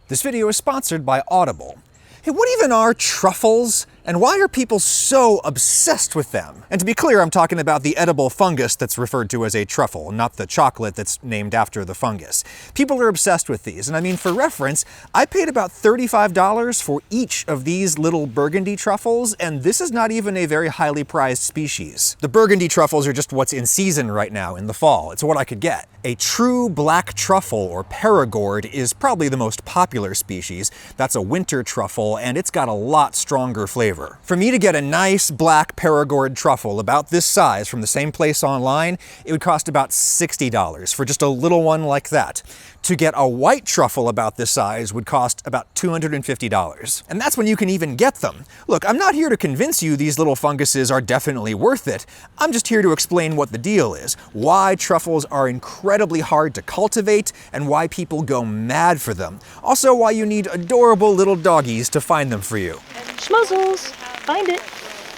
This video is sponsored by Audible. Hey, what even are truffles? And why are people so obsessed with them? And to be clear, I'm talking about the edible fungus that's referred to as a truffle, not the chocolate that's named after the fungus. People are obsessed with these, and I mean, for reference, I paid about $35 for each of these little burgundy truffles, and this is not even a very highly prized species. The burgundy truffles are just what's in season right now in the fall. It's what I could get. A true black truffle, or Perigord, is probably the most popular species. That's a winter truffle, and it's got a lot stronger flavor. For me to get a nice black Perigord truffle about this size from the same place online, it would cost about $60 for just a little one like that. To get a white truffle about this size would cost about $250. And that's when you can even get them. Look, I'm not here to convince you these little funguses are definitely worth it. I'm just here to explain what the deal is, why truffles are incredibly hard to cultivate, and why people go mad for them. Also, why you need adorable little doggies to find them for you. Schmuzzles! Find it!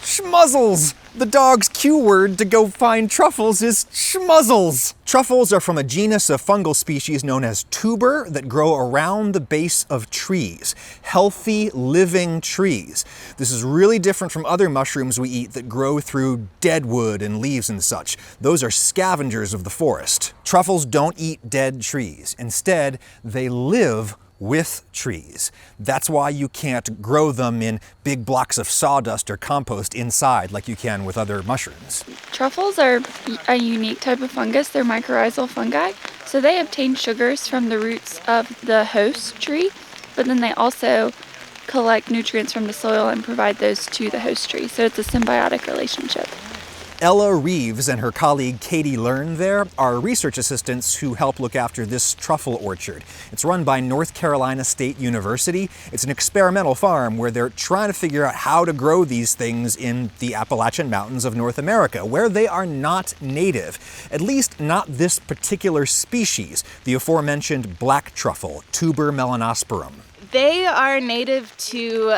Schmuzzles! The dog's cue word to go find truffles is schmuzzles. Truffles are from a genus of fungal species known as tuber that grow around the base of trees. Healthy, living trees. This is really different from other mushrooms we eat that grow through dead wood and leaves and such. Those are scavengers of the forest. Truffles don't eat dead trees. Instead, they live with trees. That's why you can't grow them in big blocks of sawdust or compost inside like you can with other mushrooms. Truffles are a unique type of fungus. They're mycorrhizal fungi. So they obtain sugars from the roots of the host tree, but then they also collect nutrients from the soil and provide those to the host tree. So it's a symbiotic relationship. Ella Reeves and her colleague Katie Learn there are research assistants who help look after this truffle orchard. It's run by North Carolina State University. It's an experimental farm where they're trying to figure out how to grow these things in the Appalachian Mountains of North America, where they are not native. At least not this particular species, the aforementioned black truffle, Tuber melanosporum. They are native to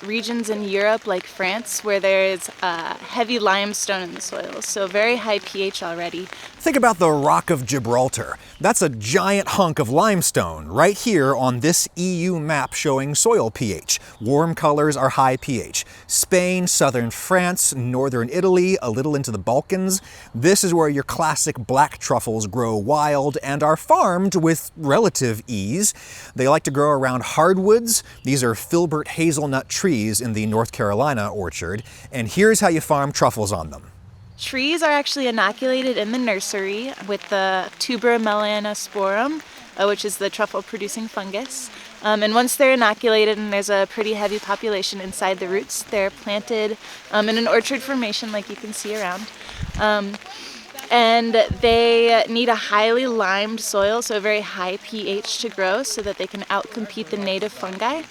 regions in Europe like France where there is heavy limestone in the soil, so very high pH already. Think about the Rock of Gibraltar. That's a giant hunk of limestone right here on this EU map showing soil pH. Warm colors are high pH. Spain, southern France, northern Italy, a little into the Balkans. This is where your classic black truffles grow wild and are farmed with relative ease. They like to grow around hardwoods. These are filbert hazelnut trees in the North Carolina orchard. And here's how you farm truffles on them. Trees are actually inoculated in the nursery with the Tuber melanosporum, which is the truffle-producing fungus. And once they're inoculated and there's a pretty heavy population inside the roots, they're planted in an orchard formation like you can see around. And they need a highly limed soil, so a very high pH to grow so that they can outcompete the native fungi.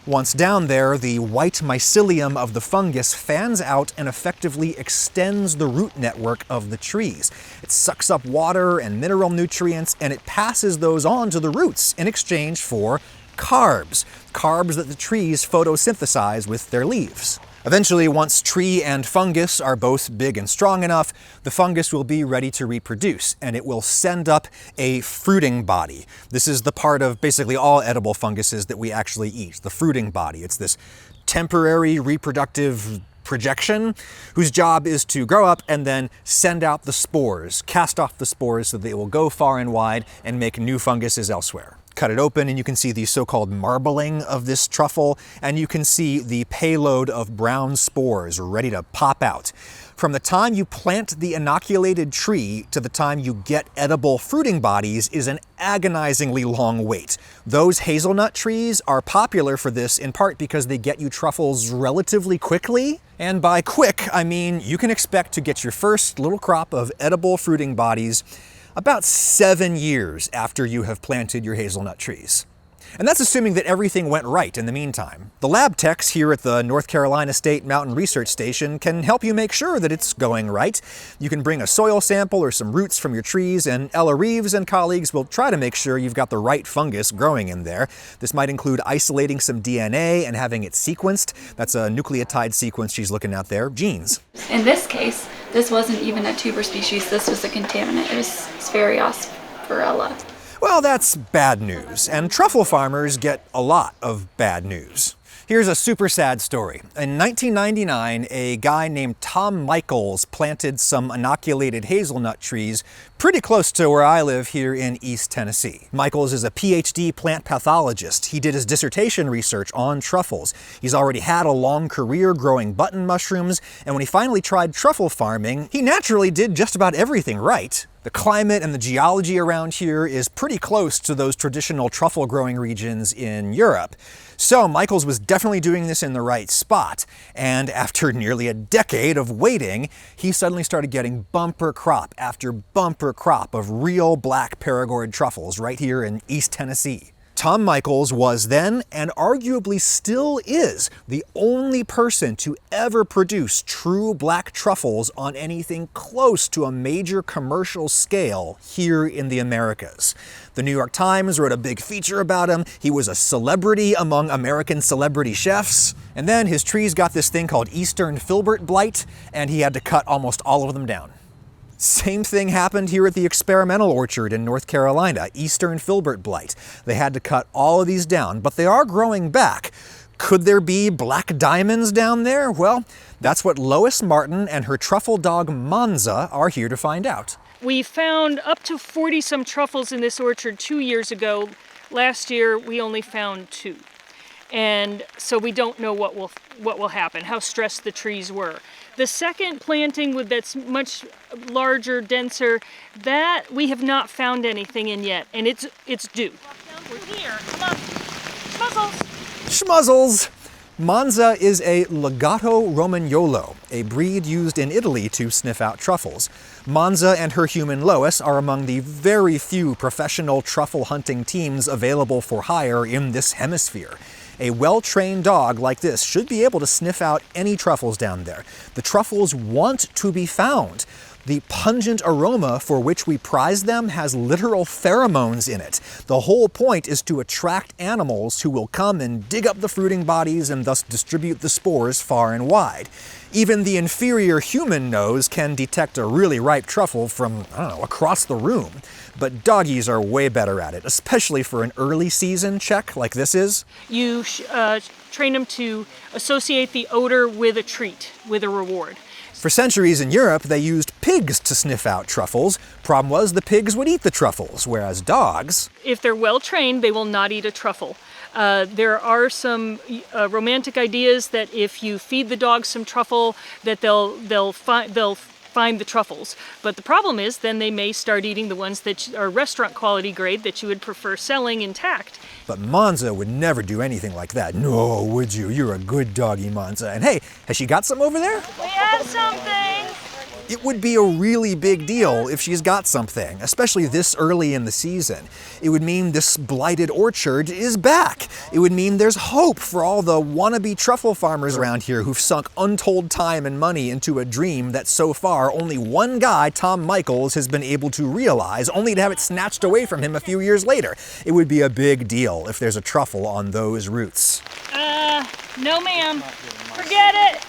Once down there, the white mycelium of the fungus fans out and effectively extends the root network of the trees. It sucks up water and mineral nutrients, and it passes those on to the roots in exchange for carbs. Carbs that the trees photosynthesize with their leaves. Eventually, once tree and fungus are both big and strong enough, the fungus will be ready to reproduce, and it will send up a fruiting body. This is the part of basically all edible funguses that we actually eat, the fruiting body. It's this temporary reproductive projection whose job is to grow up and then send out the spores, cast off the spores so they will go far and wide and make new funguses elsewhere. Cut it open and you can see the so-called marbling of this truffle, and you can see the payload of brown spores ready to pop out. From the time you plant the inoculated tree to the time you get edible fruiting bodies is an agonizingly long wait. Those hazelnut trees are popular for this in part because they get you truffles relatively quickly. And by quick, I mean you can expect to get your first little crop of edible fruiting bodies about 7 years after you have planted your hazelnut trees. And that's assuming that everything went right in the meantime. The lab techs here at the North Carolina State Mountain Research Station can help you make sure that it's going right. You can bring a soil sample or some roots from your trees, and Ella Reeves and colleagues will try to make sure you've got the right fungus growing in there. This might include isolating some DNA and having it sequenced. That's a nucleotide sequence she's looking at there, genes. In this case, this wasn't even a tuber species. This was a contaminant. It was Sphaerospirella. Well, that's bad news, and truffle farmers get a lot of bad news. Here's a super sad story. In 1999, a guy named Tom Michaels planted some inoculated hazelnut trees pretty close to where I live here in East Tennessee. Michaels is a PhD plant pathologist. He did his dissertation research on truffles. He's already had a long career growing button mushrooms, and when he finally tried truffle farming, he naturally did just about everything right. The climate and the geology around here is pretty close to those traditional truffle growing regions in Europe. So Michaels was definitely doing this in the right spot, and after nearly a decade of waiting, he suddenly started getting bumper crop after bumper crop of real black Paragoid truffles right here in East Tennessee. Tom Michaels was then, and arguably still is, the only person to ever produce true black truffles on anything close to a major commercial scale here in the Americas. The New York Times wrote a big feature about him. He was a celebrity among American celebrity chefs. And then his trees got this thing called Eastern Filbert blight, and he had to cut almost all of them down. Same thing happened here at the experimental orchard in North Carolina, Eastern Filbert blight. They had to cut all of these down, but they are growing back. Could there be black diamonds down there? Well, that's what Lois Martin and her truffle dog Monza are here to find out. We found up to 40-some truffles in this orchard 2 years ago. Last year, we only found 2. And so we don't know what will happen, how stressed the trees were. The second planting that's much larger, denser, that we have not found anything in yet, and it's due. We're here. Come on. Schmuzzles. Schmuzzles! Monza is a legato romagnolo, a breed used in Italy to sniff out truffles. Monza and her human Lois are among the very few professional truffle hunting teams available for hire in this hemisphere. A well-trained dog like this should be able to sniff out any truffles down there. The truffles want to be found. The pungent aroma for which we prize them has literal pheromones in it. The whole point is to attract animals who will come and dig up the fruiting bodies and thus distribute the spores far and wide. Even the inferior human nose can detect a really ripe truffle from, across the room. But doggies are way better at it, especially for an early season check like this is. You train them to associate the odor with a treat, with a reward. For centuries in Europe, they used pigs to sniff out truffles. Problem was, the pigs would eat the truffles, whereas dogs... If they're well trained, they will not eat a truffle. There are some romantic ideas that if you feed the dogs some truffle, that they'll find the truffles. But the problem is, then they may start eating the ones that are restaurant quality grade that you would prefer selling intact. But Monza would never do anything like that. No, would you? You're a good doggy, Monza. And hey, has she got some over there? We have something! It would be a really big deal if she's got something, especially this early in the season. It would mean this blighted orchard is back. It would mean there's hope for all the wannabe truffle farmers around here who've sunk untold time and money into a dream that so far only one guy, Tom Michaels, has been able to realize, only to have it snatched away from him a few years later. It would be a big deal if there's a truffle on those roots. No ma'am. Forget it!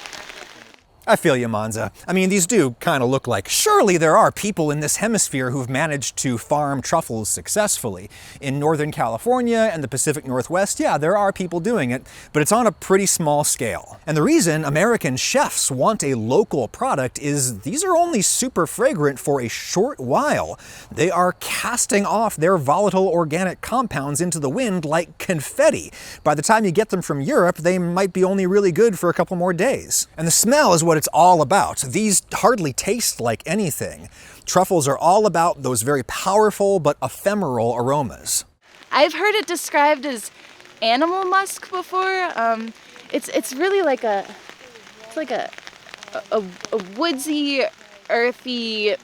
I feel you, Monza. I mean, these do kind of look like, surely there are people in this hemisphere who've managed to farm truffles successfully. In Northern California and the Pacific Northwest, yeah, there are people doing it, but it's on a pretty small scale. And the reason American chefs want a local product is these are only super fragrant for a short while. They are casting off their volatile organic compounds into the wind like confetti. By the time you get them from Europe, they might be only really good for a couple more days. And the smell is what it's all about. These hardly taste like anything. Truffles are all about those very powerful but ephemeral aromas. I've heard it described as animal musk before. It's really like a woodsy, earthy.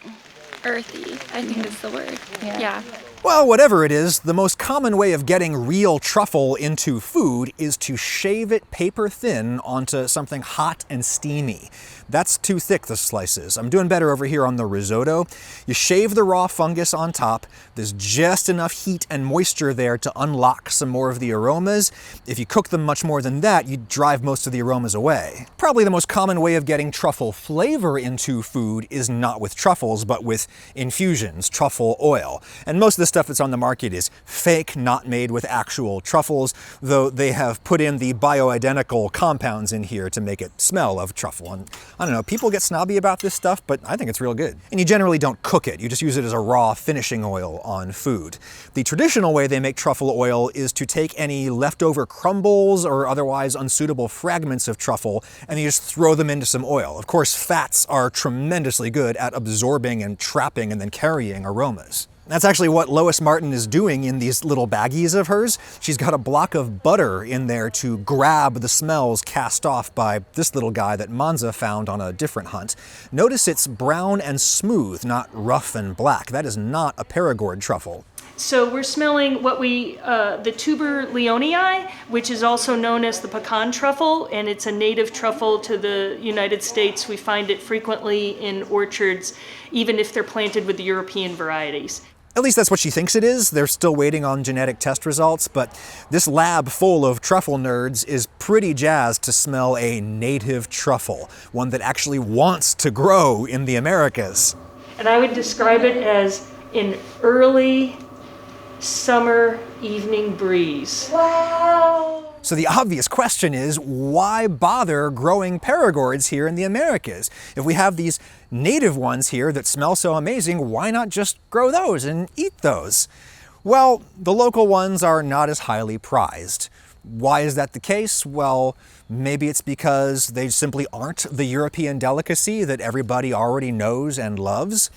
Earthy, I think is the word. Yeah. Well, whatever it is, the most common way of getting real truffle into food is to shave it paper thin onto something hot and steamy. That's too thick, the slices. I'm doing better over here on the risotto. You shave the raw fungus on top. There's just enough heat and moisture there to unlock some more of the aromas. If you cook them much more than that, you drive most of the aromas away. Probably the most common way of getting truffle flavor into food is not with truffles, but with infusions, truffle oil. And most of the stuff stuff that's on the market is fake, not made with actual truffles, though they have put in the bioidentical compounds in here to make it smell of truffle. And I don't know, people get snobby about this stuff, but I think it's real good. And you generally don't cook it, you just use it as a raw finishing oil on food. The traditional way they make truffle oil is to take any leftover crumbles or otherwise unsuitable fragments of truffle and you just throw them into some oil. Of course, fats are tremendously good at absorbing and trapping and then carrying aromas. That's actually what Lois Martin is doing in these little baggies of hers. She's got a block of butter in there to grab the smells cast off by this little guy that Manza found on a different hunt. Notice it's brown and smooth, not rough and black. That is not a Perigord truffle. So we're smelling what the tuber leonii, which is also known as the pecan truffle, and it's a native truffle to the United States. We find it frequently in orchards, even if they're planted with the European varieties. At least that's what she thinks it is. They're still waiting on genetic test results, but this lab full of truffle nerds is pretty jazzed to smell a native truffle, one that actually wants to grow in the Americas. And I would describe it as an early summer evening breeze. Wow! So the obvious question is, why bother growing Perigords here in the Americas? If we have these native ones here that smell so amazing, why not just grow those and eat those? Well, the local ones are not as highly prized. Why is that the case? Well, maybe it's because they simply aren't the European delicacy that everybody already knows and loves.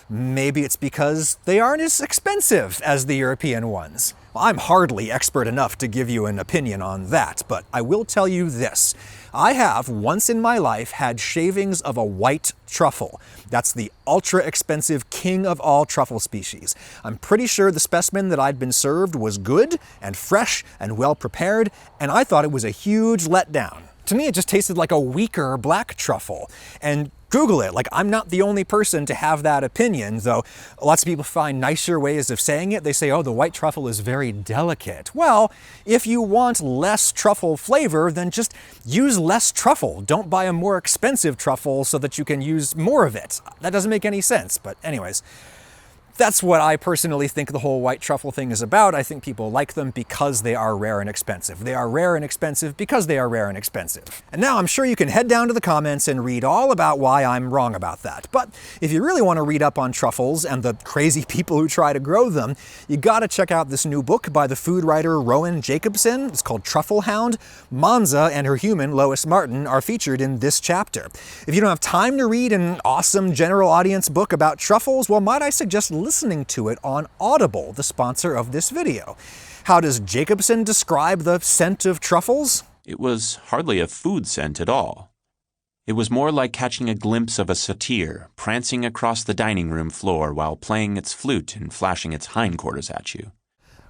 Maybe it's because they aren't as expensive as the European ones. Well, I'm hardly expert enough to give you an opinion on that, but I will tell you this. I have, once in my life, had shavings of a white truffle. That's the ultra-expensive king of all truffle species. I'm pretty sure the specimen that I'd been served was good and fresh and well prepared, and I thought it was a huge letdown. To me, it just tasted like a weaker black truffle. And Google it. Like, I'm not the only person to have that opinion, though lots of people find nicer ways of saying it. They say, oh, the white truffle is very delicate. Well, if you want less truffle flavor, then just use less truffle. Don't buy a more expensive truffle so that you can use more of it. That doesn't make any sense, but anyways. That's what I personally think the whole white truffle thing is about. I think people like them because they are rare and expensive. They are rare and expensive because they are rare and expensive. And now I'm sure you can head down to the comments and read all about why I'm wrong about that. But if you really want to read up on truffles and the crazy people who try to grow them, you gotta check out this new book by the food writer Rowan Jacobson. It's called Truffle Hound. Manza and her human, Lois Martin, are featured in this chapter. If you don't have time to read an awesome general audience book about truffles, well, might I suggest listening to it on Audible, the sponsor of this video. How does Jacobson describe the scent of truffles? It was hardly a food scent at all. It was more like catching a glimpse of a satyr prancing across the dining room floor while playing its flute and flashing its hindquarters at you.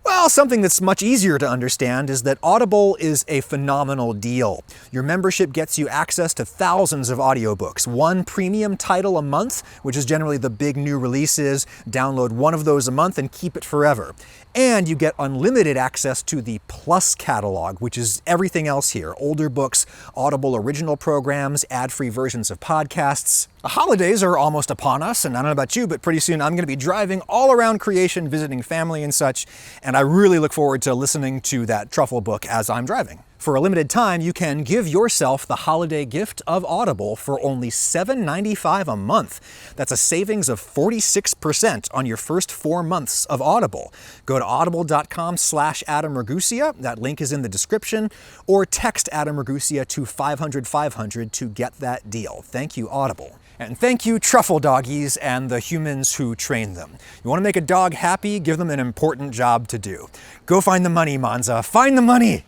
Well, something that's much easier to understand is that Audible is a phenomenal deal. Your membership gets you access to thousands of audiobooks, one premium title a month, which is generally the big new releases. Download one of those a month and keep it forever. And you get unlimited access to the Plus catalog, which is everything else here. Older books, Audible original programs, ad-free versions of podcasts. The holidays are almost upon us, and I don't know about you, but pretty soon I'm going to be driving all around creation, visiting family and such, and I really look forward to listening to that truffle book as I'm driving. For a limited time, you can give yourself the holiday gift of Audible for only $7.95 a month. That's a savings of 46% on your first 4 months of Audible. Go to audible.com/Adam Ragusea, that link is in the description, or text Adam Ragusea to 500-500 to get that deal. Thank you, Audible. And thank you, truffle doggies and the humans who train them. You want to make a dog happy? Give them an important job to do. Go find the money, Manza. Find the money!